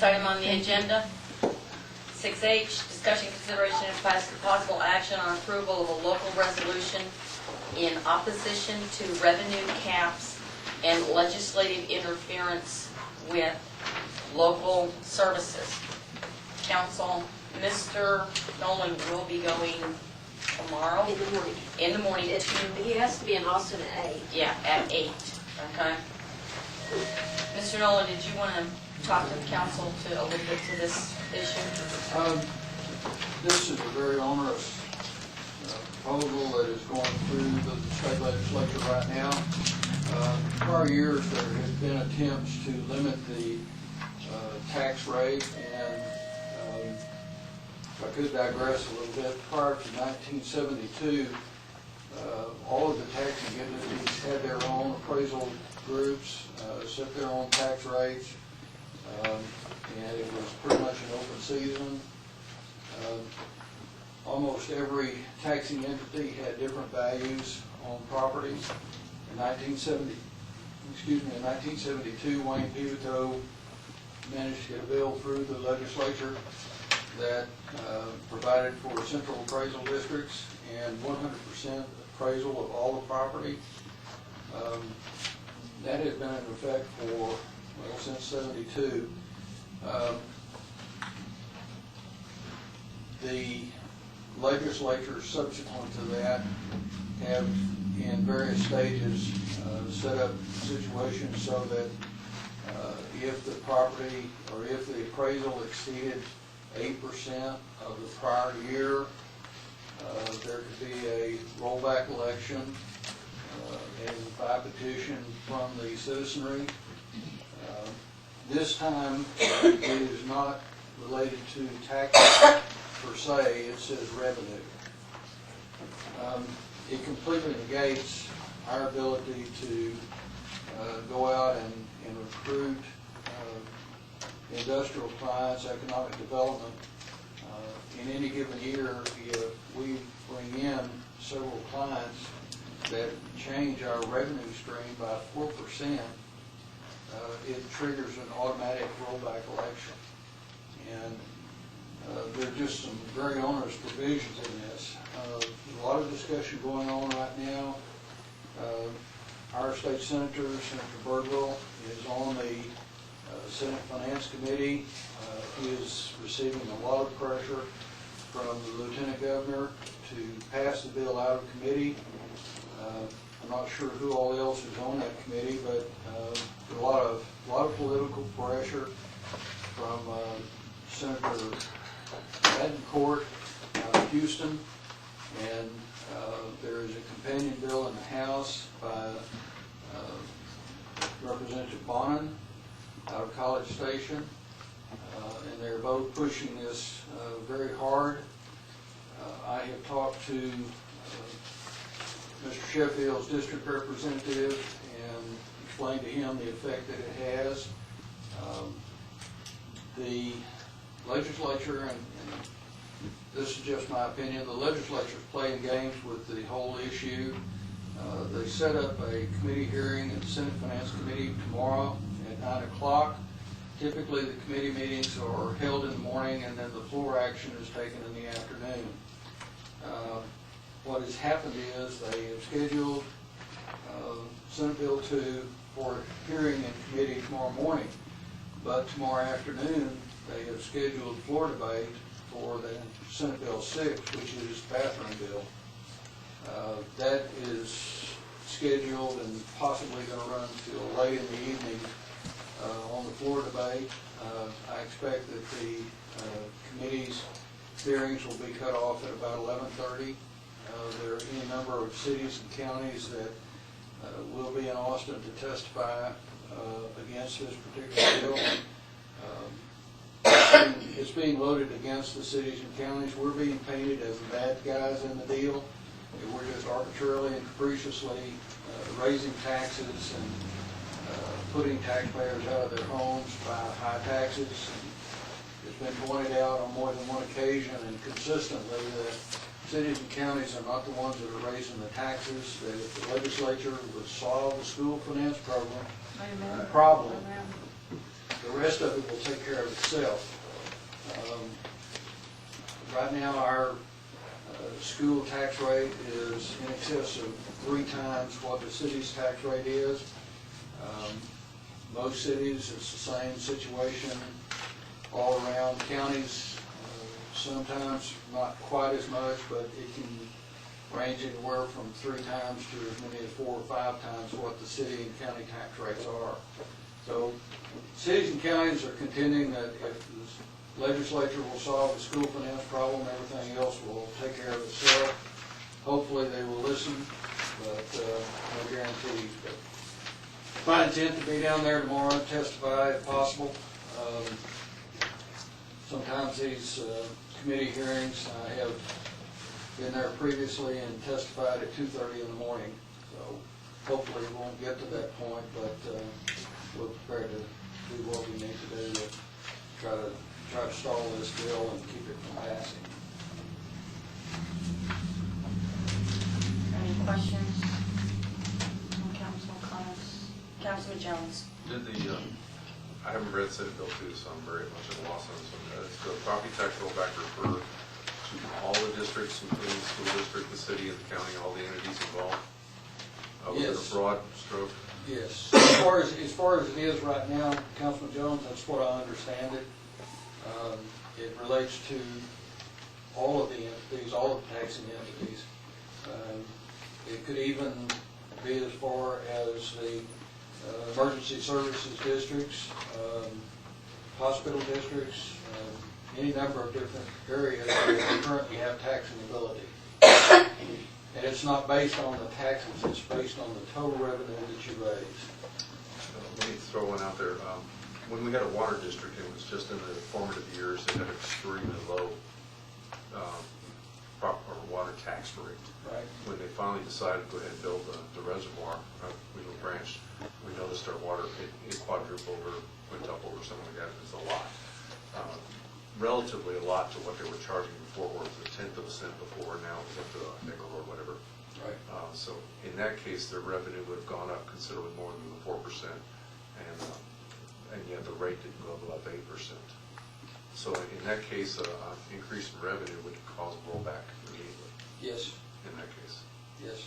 Next item on the agenda, 6H, discussion, consideration, and possible action on approval of a local resolution in opposition to revenue caps and legislative interference with local services. Council, Mr. Nolan will be going tomorrow? In the morning. In the morning. He has to be in Austin at 8. Yeah, at 8, okay? Mr. Nolan, did you want to talk to the council a little bit to this issue? This is a very onerous proposal that is going through the state legislature right now. Prior years, there have been attempts to limit the tax rate, and if I could digress a little bit, prior to 1972, all of the taxing entities had their own appraisal groups, set their own tax rates, and it was pretty much an open season. Almost every taxing entity had different values on properties. In 1972, Wayne Pivoto managed to get a bill through the legislature that provided for central appraisal districts and 100% appraisal of all the property. That has been in effect for, well, since '72. The legislature subsequent to that have in various stages set up situations so that if the property or if the appraisal exceeded 8% of the prior year, there could be a rollback election and by petition from the citizenry. This time it is not related to taxes per se, it says revenue. It completely negates our ability to go out and recruit industrial clients, economic development. In any given year, if we bring in several clients that change our revenue stream by 4%, it triggers an automatic rollback election. And there are just some very onerous provisions in this. A lot of discussion going on right now. Our state senator, Senator Birdwell, is on the Senate Finance Committee. He is receiving a lot of pressure from the Lieutenant Governor to pass the bill out of committee. I'm not sure who all else is on that committee, but a lot of political pressure from Senator Adencourt out of Houston, and there is a companion bill in the House by Representative Bonin out of College Station, and they're both pushing this very hard. I have talked to Mr. Sheffield's district representative and explained to him the effect that it has. The legislature, and this is just my opinion, the legislature is playing games with the whole issue. They set up a committee hearing in the Senate Finance Committee tomorrow at 9 o'clock. Typically the committee meetings are held in the morning and then the floor action is taken in the afternoon. What has happened is they have scheduled Senate Bill 2 for a hearing in committee tomorrow morning, but tomorrow afternoon they have scheduled floor debate for the Senate Bill 6, which is bathroom bill. That is scheduled and possibly going to run till late in the evening on the floor debate. I expect that the committee's hearings will be cut off at about 11:30. There are any number of cities and counties that will be in Austin to testify against this particular bill. It's being loaded against the cities and counties. We're being painted as the bad guys in the deal. We're just arbitrarily and capriciously raising taxes and putting taxpayers out of their homes by high taxes. And it's been pointed out on more than one occasion and consistently that cities and counties are not the ones that are raising the taxes. That if the legislature would solve the school finance program problem, the rest of it will take care of itself. Right now, our school tax rate is in excess of 3 times what the city's tax rate is. Most cities, it's the same situation all around. Counties, sometimes not quite as much, but it can range anywhere from 3 times to as many as 4 or 5 times what the city and county tax rates are. So cities and counties are contending that if the legislature will solve the school finance problem, everything else will take care of itself. Hopefully they will listen, but no guarantees. But my intent to be down there tomorrow and testify if possible. Sometimes these committee hearings, I have been there previously and testified at 2:30 in the morning. So hopefully we won't get to that point, but we're prepared to do what we need to do to try to stall this bill and keep it from passing. Any questions? Council comments? Councilman Jones? Did the, I haven't read Senate Bill 2, so I'm very much at a loss on this one. Does the property tax rollback refer to all the districts, including the school district, the city, and the county, all the entities involved? Was it Yes. a broad stroke? Yes. As far as it is right now, Councilman Jones, that's what I understand it. It relates to all of the entities, all of the taxing entities. It could even be as far as the emergency services districts, hospital districts, any number of different areas that currently have taxing ability. And it's not based on the taxes, it's based on the total revenue that you raise. Let me throw one out there. When we had a water district, it was just in the formative years, they had extremely low proper water tax rate. Right. When they finally decided to go ahead and build the reservoir, we were branched, we noticed our water, it quadrupled or went up over something like that. It's a lot. Relatively a lot to what they were charging before, where it was 1/10 of a cent before, now it's up to a nickel or whatever. Right. So in that case, their revenue would have gone up considerably more than the 4%, and yet the rate didn't go up about 8%. So in that case, an increase in revenue would cause rollback immediately. Yes, In that case. yes.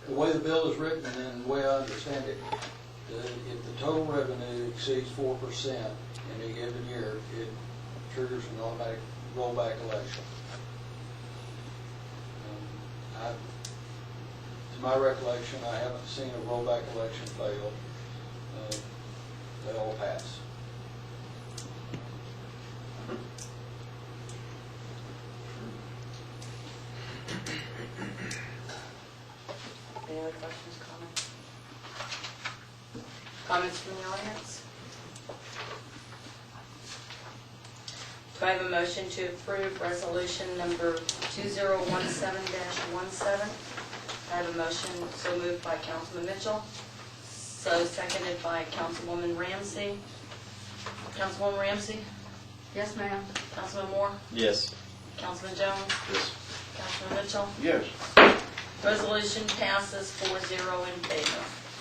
The way the bill is written and the way I understand it, if the total revenue exceeds 4% in a given year, it triggers an automatic rollback election. To my recollection, I haven't seen a rollback election fail. They all pass. Any other questions, comments? Comments from the audience? Do I have a motion to approve resolution number 2017-17? I have a motion so moved by Councilman Mitchell, so seconded by Councilwoman Ramsey. Councilwoman Ramsey? Yes, ma'am. Councilman Moore? Yes. Councilman Jones? Yes. Councilman Mitchell? Yes. Resolution passes 4-0 in favor.